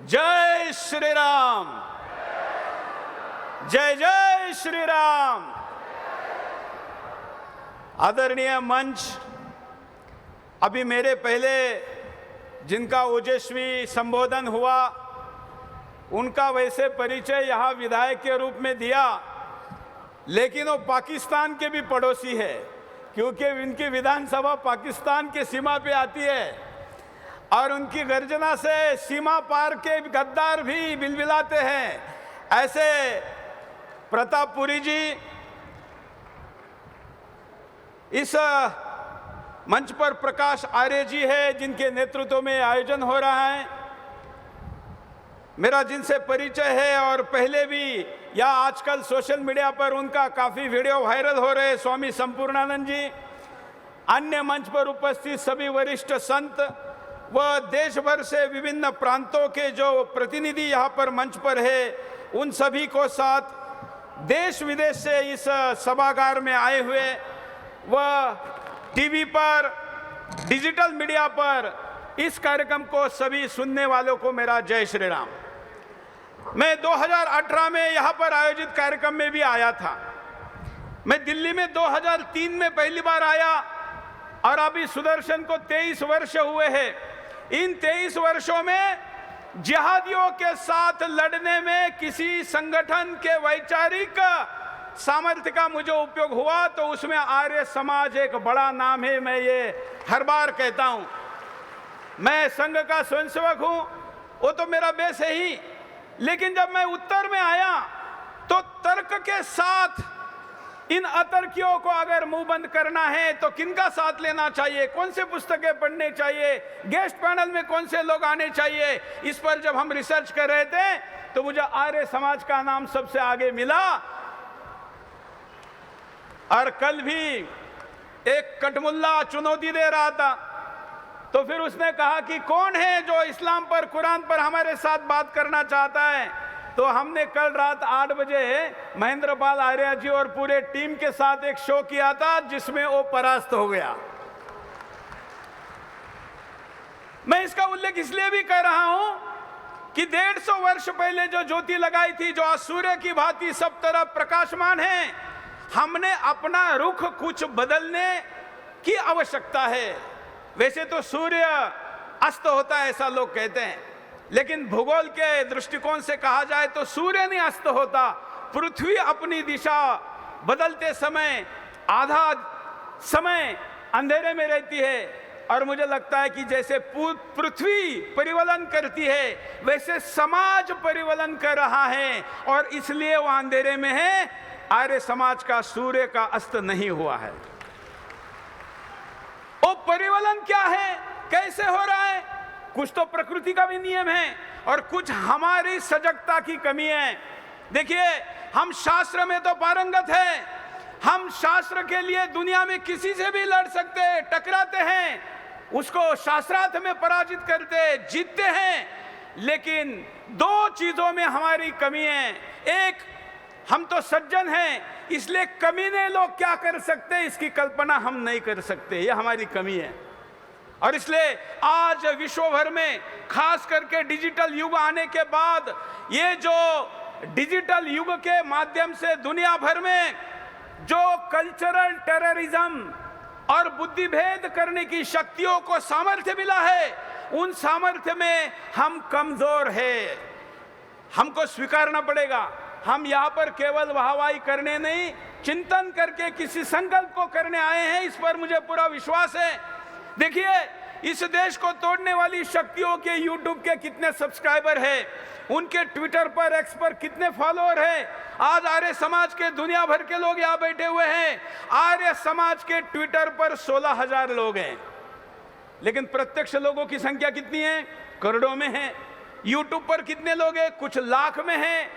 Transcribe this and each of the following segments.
जय श्री राम, जय जय श्री राम। आदरणीय मंच, अभी मेरे पहले जिनका ओजस्वी संबोधन हुआ उनका वैसे परिचय यहाँ विधायक के रूप में दिया, लेकिन वो पाकिस्तान के भी पड़ोसी है, क्योंकि इनकी विधानसभा पाकिस्तान के सीमा पे आती है और उनकी गर्जना से सीमा पार के गद्दार भी बिलबिलाते हैं। ऐसे प्रतापपुरी जी इस मंच पर प्रकाश आर्य जी है, जिनके नेतृत्व में आयोजन हो रहा है। मेरा जिनसे परिचय है और पहले भी या आजकल सोशल मीडिया पर उनका काफी वीडियो वायरल हो रहे स्वामी संपूर्णानंद जी, अन्य मंच पर उपस्थित सभी वरिष्ठ संत व देश भर से विभिन्न प्रांतों के जो प्रतिनिधि यहाँ पर मंच पर है, उन सभी को साथ देश विदेश से इस सभागार में आए हुए व टीवी पर, डिजिटल मीडिया पर इस कार्यक्रम को सभी सुनने वालों को मेरा जय श्री राम। मैं 2018 में यहाँ पर आयोजित कार्यक्रम में भी आया था। मैं दिल्ली में 2003 में पहली बार आया और अभी सुदर्शन को 23 वर्ष हुए हैं। इन 23 वर्षों में जिहादियों के साथ लड़ने में किसी संगठन के वैचारिक सामर्थ्य का मुझे उपयोग हुआ तो उसमें आर्य समाज एक बड़ा नाम है। मैं ये हर बार कहता हूं, मैं संघ का स्वयंसेवक हूं, वो तो मेरा बेस है ही, लेकिन जब मैं उत्तर में आया तो तर्क के साथ इन अतर्कियों को अगर मुंह बंद करना है तो किनका साथ लेना चाहिए, कौन से पुस्तकें पढ़ने चाहिए, गेस्ट पैनल में कौन से लोग आने चाहिए, इस पर जब हम रिसर्च कर रहे थे तो मुझे आर्य समाज का नाम सबसे आगे मिला। और कल भी एक कटमुल्ला चुनौती दे रहा था, तो फिर उसने कहा कि कौन है जो इस्लाम पर, कुरान पर हमारे साथ बात करना चाहता है। तो हमने कल रात 8 बजे महेंद्र पाल आर्य जी और पूरे टीम के साथ एक शो किया था, जिसमें वो परास्त हो गया। मैं इसका उल्लेख इसलिए भी कर रहा हूं कि 150 वर्ष पहले जो ज्योति लगाई थी, जो आज सूर्य की भांति सब तरफ प्रकाशमान है, हमने अपना रुख कुछ बदलने की आवश्यकता है। वैसे तो सूर्य अस्त होता है ऐसा लोग कहते हैं, लेकिन भूगोल के दृष्टिकोण से कहा जाए तो सूर्य नहीं अस्त होता। पृथ्वी अपनी दिशा बदलते समय आधा समय अंधेरे में रहती है, और मुझे लगता है कि जैसे पृथ्वी परिवलन करती है वैसे समाज परिवलन कर रहा है, और इसलिए वह अंधेरे में है। आर्य समाज का सूर्य का अस्त नहीं हुआ है। वो परिवलन क्या है, कैसे हो रहा है? कुछ तो प्रकृति का भी नियम है और कुछ हमारी सजगता की कमी है। देखिए, हम शास्त्र में तो पारंगत हैं, हम शास्त्र के लिए दुनिया में किसी से भी लड़ सकते हैं, टकराते हैं, उसको शास्त्रार्थ में पराजित करते, जीतते हैं। लेकिन दो चीजों में हमारी कमी है। एक, हम तो सज्जन हैं, इसलिए कमीने लोग क्या कर सकते हैं इसकी कल्पना हम नहीं कर सकते, ये हमारी कमी है। और इसलिए आज विश्व भर में खास करके डिजिटल युग आने के बाद, ये जो डिजिटल युग के माध्यम से दुनिया भर में जो कल्चरल टेररिज्म और बुद्धि भेद करने की शक्तियों को सामर्थ्य मिला है, उन सामर्थ्य में हम कमजोर हैं। हमको स्वीकारना पड़ेगा। हम यहाँ पर केवल वाहवाही करने नहीं, चिंतन करके किसी संकल्प को करने आए हैं, इस पर मुझे पूरा विश्वास है। देखिए, इस देश को तोड़ने वाली शक्तियों के यूट्यूब के कितने सब्सक्राइबर हैं, उनके ट्विटर पर, एक्स पर कितने फॉलोअर हैं। आज आर्य समाज के दुनिया भर के लोग यहाँ बैठे हुए हैं। आर्य समाज के ट्विटर पर 16,000 लोग हैं, लेकिन प्रत्यक्ष लोगों की संख्या कितनी है? करोड़ों में है। यूट्यूब पर कितने लोग हैं? कुछ लाख में हैं।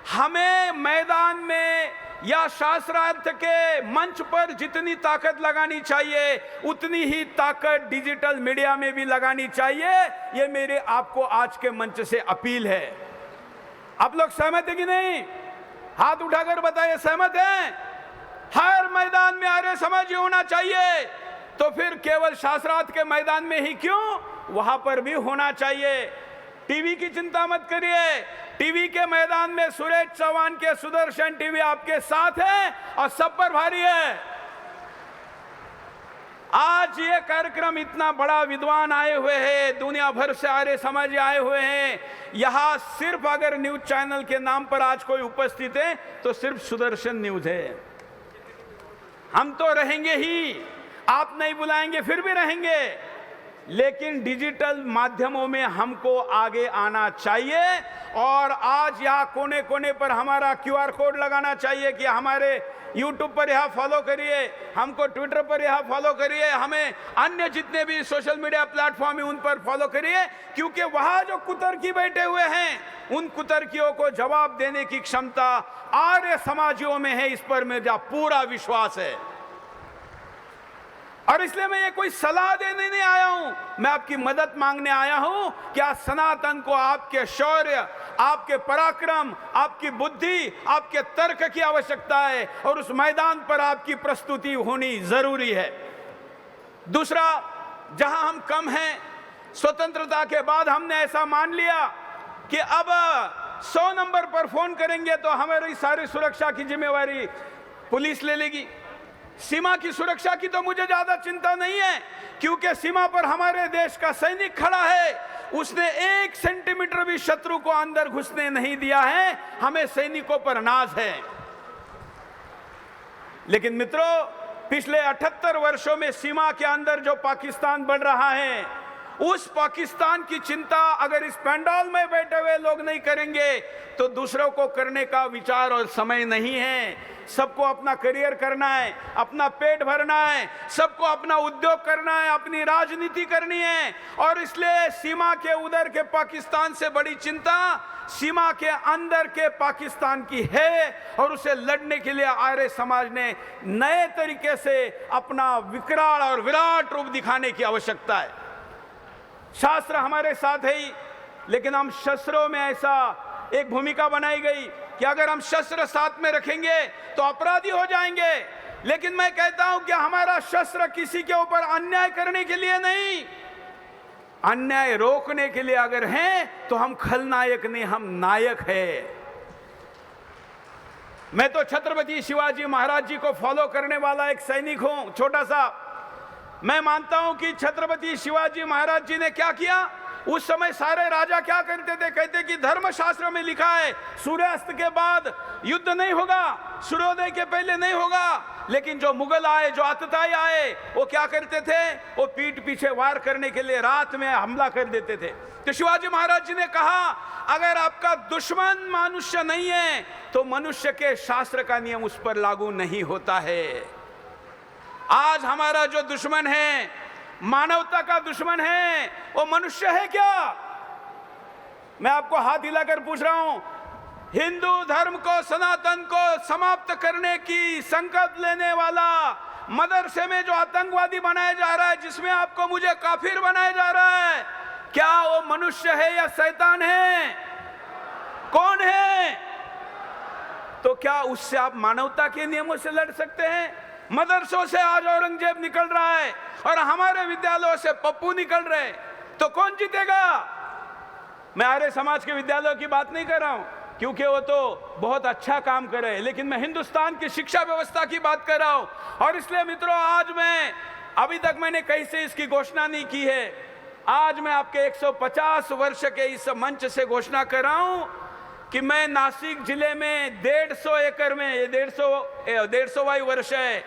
हमें मैदान में या शास्त्रार्थ के मंच पर जितनी ताकत लगानी चाहिए, उतनी ही ताकत डिजिटल मीडिया में भी लगानी चाहिए। ये मेरे आपको आज के मंच से अपील है। आप लोग सहमत है कि नहीं? हाथ उठाकर बताइए, सहमत हैं? हर मैदान में आर्य समाज ही होना चाहिए। तो फिर केवल शास्त्रार्थ के मैदान में ही क्यों, वहां पर भी होना चाहिए। टीवी की चिंता मत करिए। टीवी के मैदान में सुरेश चौहान के सुदर्शन टीवी आपके साथ है और सब पर भारी है। आज ये कार्यक्रम इतना बड़ा, विद्वान आए हुए हैं, दुनिया भर से आर्य समाज आए हुए हैं। यहां सिर्फ अगर न्यूज चैनल के नाम पर आज कोई उपस्थित है तो सिर्फ सुदर्शन न्यूज है। हम तो रहेंगे ही, आप नहीं बुलाएंगे फिर भी रहेंगे, लेकिन डिजिटल माध्यमों में हमको आगे आना चाहिए। और आज यहाँ कोने कोने पर हमारा QR कोड लगाना चाहिए कि हमारे YouTube पर यहाँ फॉलो करिए, हमको ट्विटर पर यहाँ फॉलो करिए, हमें अन्य जितने भी सोशल मीडिया प्लेटफॉर्म है उन पर फॉलो करिए, क्योंकि वहाँ जो कुतर्की बैठे हुए हैं उन कुतर्कियों को जवाब देने की क्षमता आर्य समाजियों में है। इस पर मेरा पूरा विश्वास है। और इसलिए मैं ये कोई सलाह देने नहीं आया हूं, मैं आपकी मदद मांगने आया हूं कि आज सनातन को आपके शौर्य, आपके पराक्रम, आपकी बुद्धि, आपके तर्क की आवश्यकता है और उस मैदान पर आपकी प्रस्तुति होनी जरूरी है। दूसरा, जहां हम कम हैं, स्वतंत्रता के बाद हमने ऐसा मान लिया कि अब 100 नंबर पर फोन करेंगे तो हमारी सारी सुरक्षा की जिम्मेवारी पुलिस ले लेगी। सीमा की सुरक्षा की तो मुझे ज्यादा चिंता नहीं है, क्योंकि सीमा पर हमारे देश का सैनिक खड़ा है, उसने 1 सेंटीमीटर भी शत्रु को अंदर घुसने नहीं दिया है। हमें सैनिकों पर नाज है। लेकिन मित्रों, पिछले 78 वर्षों में सीमा के अंदर जो पाकिस्तान बढ़ रहा है, उस पाकिस्तान की चिंता अगर इस पंडाल में बैठे हुए लोग नहीं करेंगे तो दूसरों को करने का विचार और समय नहीं है। सबको अपना करियर करना है, अपना पेट भरना है, सबको अपना उद्योग करना है, अपनी राजनीति करनी है। और इसलिए सीमा के उधर के पाकिस्तान से बड़ी चिंता सीमा के अंदर के पाकिस्तान की है। और उसे लड़ने के लिए आर्य समाज ने नए तरीके से अपना विकराल और विराट रूप दिखाने की आवश्यकता है। शास्त्र हमारे साथ है ही, लेकिन हम शस्त्रों में ऐसा एक भूमिका बनाई गई कि अगर हम शस्त्र साथ में रखेंगे तो अपराधी हो जाएंगे। लेकिन मैं कहता हूं कि हमारा शस्त्र किसी के ऊपर अन्याय करने के लिए नहीं, अन्याय रोकने के लिए अगर हैं तो हम खलनायक नहीं, हम नायक हैं। मैं तो छत्रपति शिवाजी महाराज जी को फॉलो करने वाला एक सैनिक हूं, छोटा सा। मैं मानता हूं कि छत्रपति शिवाजी महाराज जी ने क्या किया। उस समय सारे राजा क्या करते थे, कहते कि धर्मशास्त्र में लिखा है सूर्यास्त के बाद युद्ध नहीं होगा, सूर्योदय के पहले नहीं होगा। लेकिन जो मुगल आए, जो आतताई आए, वो क्या करते थे, वो पीठ पीछे वार करने के लिए रात में हमला कर देते थे। तो शिवाजी महाराज जी ने कहा, अगर आपका दुश्मन मनुष्य नहीं है तो मनुष्य के शास्त्र का नियम उस पर लागू नहीं होता है। आज हमारा जो दुश्मन है, मानवता का दुश्मन है, वो मनुष्य है क्या? मैं आपको हाथ हिलाकर पूछ रहा हूं, हिंदू धर्म को, सनातन को समाप्त करने की संकल्प लेने वाला मदरसे में जो आतंकवादी बनाया जा रहा है, जिसमें आपको मुझे काफिर बनाया जा रहा है, क्या वो मनुष्य है या शैतान है? कौन है? तो क्या उससे आप मानवता के नियमों से लड़ सकते हैं? मदरसों से आज औरंगजेब निकल रहा है और हमारे विद्यालयों से पप्पू निकल रहे, तो कौन जीतेगा? मैं आर्य समाज के विद्यालयों की बात नहीं कर रहा हूं, क्योंकि वो तो बहुत अच्छा काम कर रहे हैं, लेकिन मैं हिंदुस्तान की शिक्षा व्यवस्था की बात कर रहा हूं। और इसलिए मित्रों, आज मैं, अभी तक मैंने कहीं से इसकी घोषणा नहीं की है, आज मैं आपके 150 वर्ष के इस मंच से घोषणा कर रहा हूं कि मैं नासिक जिले में 150 एकड़ में, ये 150वां वर्ष है,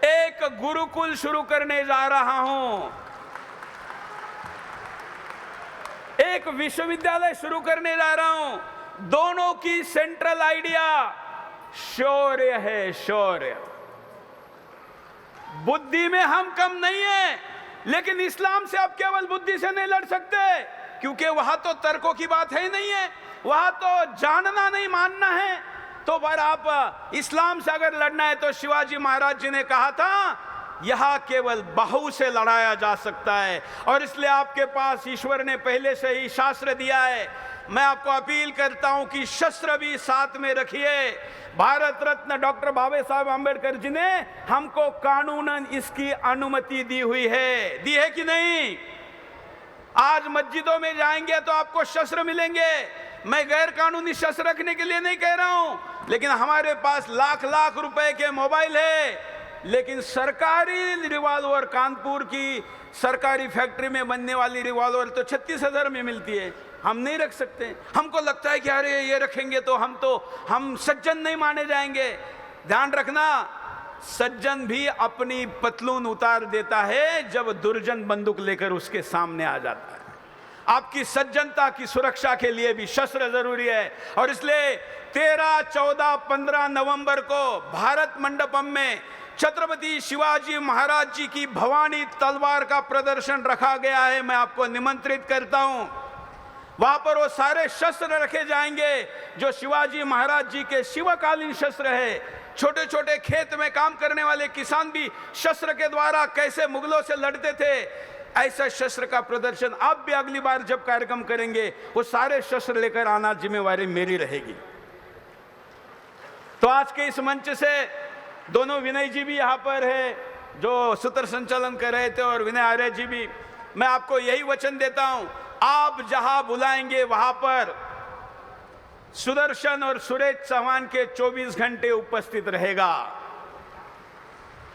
एक गुरुकुल शुरू करने जा रहा हूं, एक विश्वविद्यालय शुरू करने जा रहा हूं। दोनों की सेंट्रल आइडिया शौर्य है, शौर्य। बुद्धि में हम कम नहीं है, लेकिन इस्लाम से आप केवल बुद्धि से नहीं लड़ सकते, क्योंकि वहां तो तर्कों की बात है ही नहीं है, वहां तो जानना नहीं मानना है। तो पर आप इस्लाम से अगर लड़ना है तो शिवाजी महाराज जी ने कहा था, यहां केवल बाहु से लड़ाया जा सकता है। और इसलिए आपके पास ईश्वर ने पहले से ही शास्त्र दिया है। मैं आपको अपील करता हूं कि शस्त्र भी साथ में रखिए। भारत रत्न डॉक्टर बाबा साहब आंबेडकर जी ने हमको कानूनन इसकी अनुमति दी हुई है, दी है कि नहीं? आज मस्जिदों में जाएंगे तो आपको शस्त्र मिलेंगे। मैं गैर कानूनी शस्त्र रखने के लिए नहीं कह रहा हूं, लेकिन हमारे पास लाख लाख रुपए के मोबाइल है, लेकिन सरकारी रिवॉल्वर, कानपुर की सरकारी फैक्ट्री में बनने वाली रिवॉल्वर तो 36,000 में मिलती है। हम नहीं रख सकते। हमको लगता है कि अरे ये रखेंगे तो हम सज्जन नहीं माने जाएंगे। ध्यान रखना, सज्जन भी अपनी पतलून उतार देता है जब दुर्जन बंदूक लेकर उसके सामने आ जाता है। आपकी सज्जनता की सुरक्षा के लिए भी शस्त्र जरूरी है, और इसलिए 13, 14, 15 नवंबर को भारत मंडपम में छत्रपति शिवाजी महाराज जी की भवानी तलवार का प्रदर्शन रखा गया है। मैं आपको निमंत्रित करता हूं। वहां पर वो सारे शस्त्र रखे जाएंगे जो शिवाजी महाराज जी के शिवकालीन शस्त्र है। छोटे छोटे खेत में काम करने वाले किसान भी शस्त्र के द्वारा कैसे मुगलों से लड़ते थे, ऐसा शस्त्र का प्रदर्शन आप भी अगली बार जब कार्यक्रम करेंगे वो सारे शस्त्र लेकर आना जिम्मेवारी मेरी रहेगी। तो आज के इस मंच से दोनों विनय जी भी यहां पर है जो सूत्र संचालन कर रहे थे, और विनय आर्य जी भी। मैं आपको यही वचन देता हूं, आप जहां बुलाएंगे वहां पर सुदर्शन और सुरेश चौहान के 24 घंटे उपस्थित रहेगा।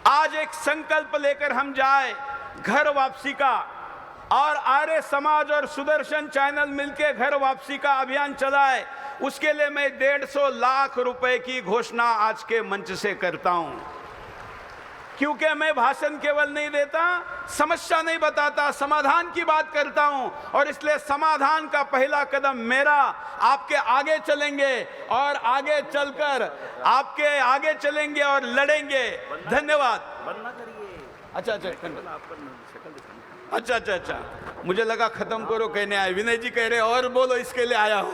आज एक संकल्प लेकर हम जाए घर वापसी का, और आर्य समाज और सुदर्शन चैनल मिलकर घर वापसी का अभियान चलाए। उसके लिए मैं 150 लाख रुपए की घोषणा आज के मंच से करता हूं, क्योंकि मैं भाषण केवल नहीं देता, समस्या नहीं बताता, समाधान की बात करता हूं। और इसलिए समाधान का पहला कदम मेरा, आपके आगे चलेंगे और आगे चलकर आपके आगे चलेंगे और लड़ेंगे। धन्यवाद। अच्छा, मुझे लगा खत्म करो कहने आए। विनय जी कह रहे और बोलो, इसके लिए आया हूं।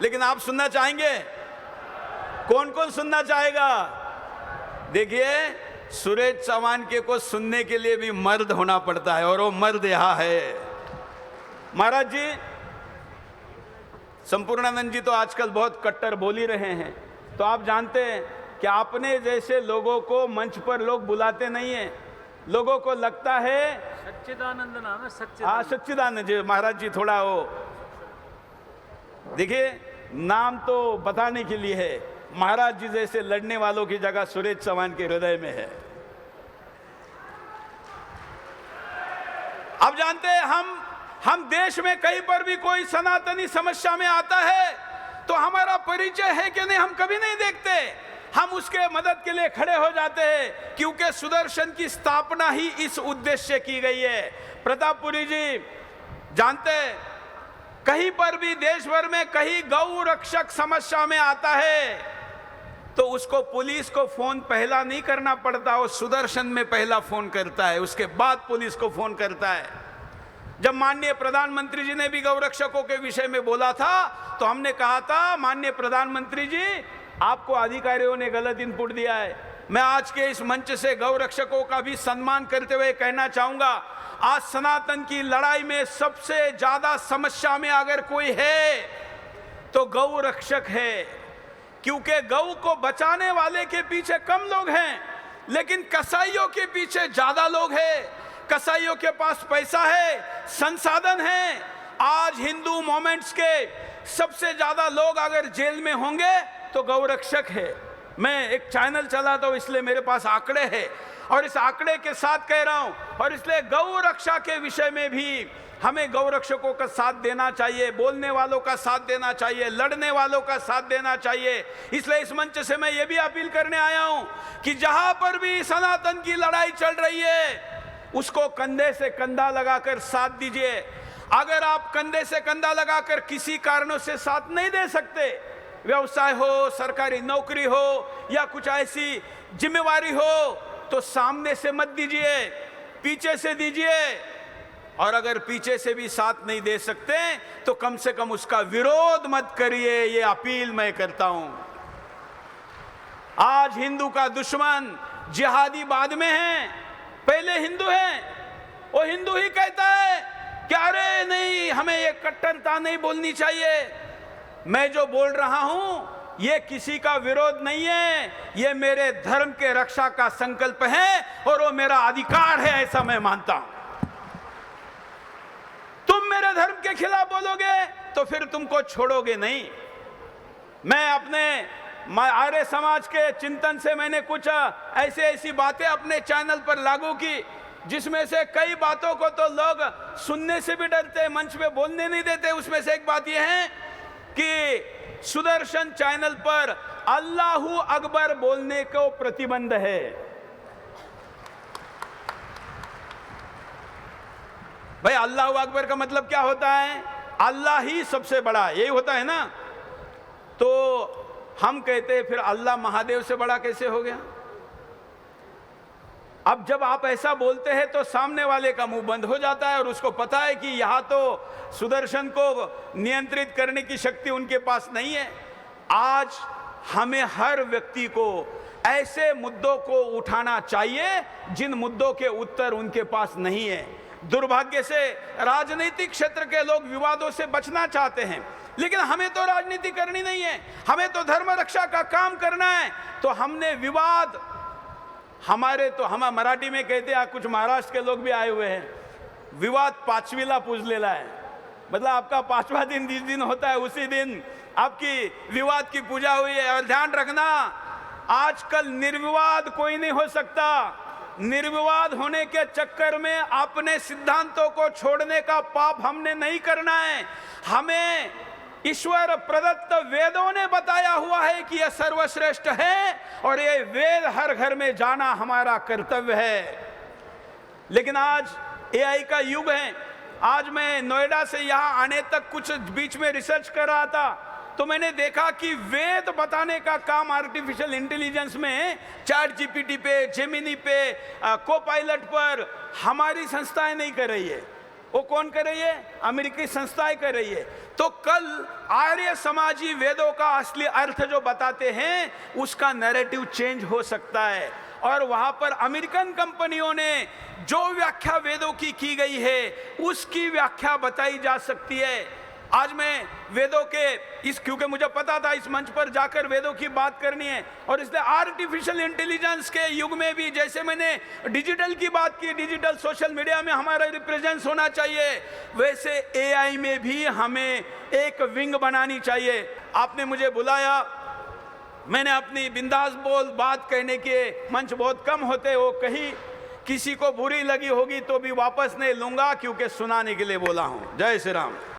लेकिन आप सुनना चाहेंगे? कौन कौन सुनना चाहेगा? देखिए, सुरेश चौहान के को सुनने के लिए भी मर्द होना पड़ता है, और वो मर्द यहां है। महाराज जी, संपूर्णानंद जी तो आजकल बहुत कट्टर बोल ही रहे हैं। तो आप जानते हैं कि आपने जैसे लोगों को मंच पर लोग बुलाते नहीं है। लोगों को लगता है सच्चिदानंद नाम है, हाँ सच्चिदानंद जी। महाराज जी थोड़ा वो देखिए, नाम तो बताने के लिए है, महाराज जी जैसे लड़ने वालों की जगह सुरेश चौहान के हृदय में है। अब जानते हैं, हम देश में कहीं पर भी कोई सनातनी समस्या में आता है तो हमारा परिचय है कि नहीं हम कभी नहीं देखते। हम उसके मदद के लिए खड़े हो जाते हैं, क्योंकि सुदर्शन की स्थापना ही इस उद्देश्य की गई है। प्रतापपुरी जी जानते हैं, कहीं पर भी देश भर में कहीं गौ रक्षक समस्या में आता है तो उसको पुलिस को फोन पहला नहीं करना पड़ता, वो सुदर्शन में पहला फोन करता है, उसके बाद पुलिस को फोन करता है। जब माननीय प्रधानमंत्री जी ने भी गौ रक्षकों के विषय में बोला था तो हमने कहा था, माननीय प्रधानमंत्री जी आपको अधिकारियों ने गलत इनपुट दिया है। मैं आज के इस मंच से गौ रक्षकों का भी सम्मान करते हुए कहना चाहूंगा, आज सनातन की लड़ाई में सबसे ज्यादा समस्या में अगर कोई है तो गौ रक्षक है, क्योंकि गौ को बचाने वाले के पीछे कम लोग हैं, लेकिन कसाईयों के पीछे ज्यादा लोग हैं। कसाईयों के पास पैसा है, संसाधन है। आज हिंदू मोमेंट्स के सबसे ज्यादा लोग अगर जेल में होंगे तो गौ रक्षक है। मैं एक चैनल चलाता हूं, इसलिए मेरे पास आंकड़े हैं, और इस आंकड़े के साथ कह रहा हूं। और इसलिए गौ रक्षा के विषय में भी हमें गौ रक्षकों का साथ देना चाहिए, बोलने वालों का साथ देना चाहिए, लड़ने वालों का साथ देना चाहिए। इसलिए इस मंच से मैं ये भी अपील करने आया हूं कि जहां पर भी सनातन की लड़ाई चल रही है उसको कंधे से कंधा लगाकर साथ दीजिए। अगर आप कंधे से कंधा लगाकर किसी कारणों से साथ नहीं दे सकते, व्यवसाय हो, सरकारी नौकरी हो, या कुछ ऐसी जिम्मेवारी हो, तो सामने से मत दीजिए, पीछे से दीजिए। और अगर पीछे से भी साथ नहीं दे सकते तो कम से कम उसका विरोध मत करिए, ये अपील मैं करता हूं। आज हिंदू का दुश्मन जिहादी बाद में है, पहले हिंदू है। वो हिंदू ही कहता है कि अरे नहीं, हमें ये कट्टरता नहीं बोलनी चाहिए। मैं जो बोल रहा हूं ये किसी का विरोध नहीं है, ये मेरे धर्म के रक्षा का संकल्प है और वो मेरा अधिकार है, ऐसा मैं मानता हूं। सत्य धर्म के खिलाफ बोलोगे तो फिर तुमको छोड़ोगे नहीं। मैं अपने आर्य समाज के चिंतन से मैंने कुछ ऐसी बातें अपने चैनल पर लागू की, जिसमें से कई बातों को तो लोग सुनने से भी डरते, मंच पे बोलने नहीं देते। उसमें से एक बात यह है कि सुदर्शन चैनल पर अल्लाहू अकबर बोलने को प्रतिबंध है। भाई अल्लाहू अकबर का मतलब क्या होता है? अल्लाह ही सबसे बड़ा, यही होता है ना। तो हम कहते हैं फिर अल्लाह महादेव से बड़ा कैसे हो गया? अब जब आप ऐसा बोलते हैं तो सामने वाले का मुंह बंद हो जाता है और उसको पता है कि यहां तो सुदर्शन को नियंत्रित करने की शक्ति उनके पास नहीं है। आज हमें हर व्यक्ति को ऐसे मुद्दों को उठाना चाहिए जिन मुद्दों के उत्तर उनके पास नहीं है। दुर्भाग्य से राजनीतिक क्षेत्र के लोग विवादों से बचना चाहते हैं, लेकिन हमें तो राजनीति करनी नहीं है, हमें तो धर्म रक्षा का काम करना है। तो हमने विवाद, हम मराठी में कहते हैं, कुछ महाराष्ट्र के लोग भी आए हुए हैं, विवाद पांचवीला पूजलेला है। मतलब आपका पांचवा दिन जिस दिन होता है उसी दिन आपकी विवाद की पूजा हुई है। और ध्यान रखना, आजकल निर्विवाद कोई नहीं हो सकता। निर्विवाद होने के चक्कर में अपने सिद्धांतों को छोड़ने का पाप हमने नहीं करना है। हमें ईश्वर प्रदत्त वेदों ने बताया हुआ है कि यह सर्वश्रेष्ठ है और ये वेद हर घर में जाना हमारा कर्तव्य है। लेकिन आज एआई का युग है। आज मैं नोएडा से यहाँ आने तक कुछ बीच में रिसर्च कर रहा था, तो मैंने देखा कि वेद बताने का काम आर्टिफिशियल इंटेलिजेंस में चैट जीपीटी पे, जेमिनी पे, कोपायलट पर हमारी संस्थाएं नहीं कर रही है। वो कौन कर रही है? अमेरिकी संस्थाएं कर रही है। तो कल आर्य समाजी वेदों का असली अर्थ जो बताते हैं उसका नैरेटिव चेंज हो सकता है और वहां पर अमेरिकन कंपनियों ने जो व्याख्या वेदों की गई है उसकी व्याख्या बताई जा सकती है। आज मैं वेदों के क्योंकि मुझे पता था इस मंच पर जाकर वेदों की बात करनी है, और इसलिए आर्टिफिशियल इंटेलिजेंस के युग में भी जैसे मैंने डिजिटल की बात की, डिजिटल सोशल मीडिया में हमारा रिप्रेजेंस होना चाहिए, वैसे एआई में भी हमें एक विंग बनानी चाहिए। आपने मुझे बुलाया, मैंने अपनी बिंदास बोल बात कहने के मंच बहुत कम होते वो कही। किसी को बुरी लगी होगी तो भी वापस नहीं लूंगा, क्योंकि सुनाने के लिए बोला हूं। जय श्री राम।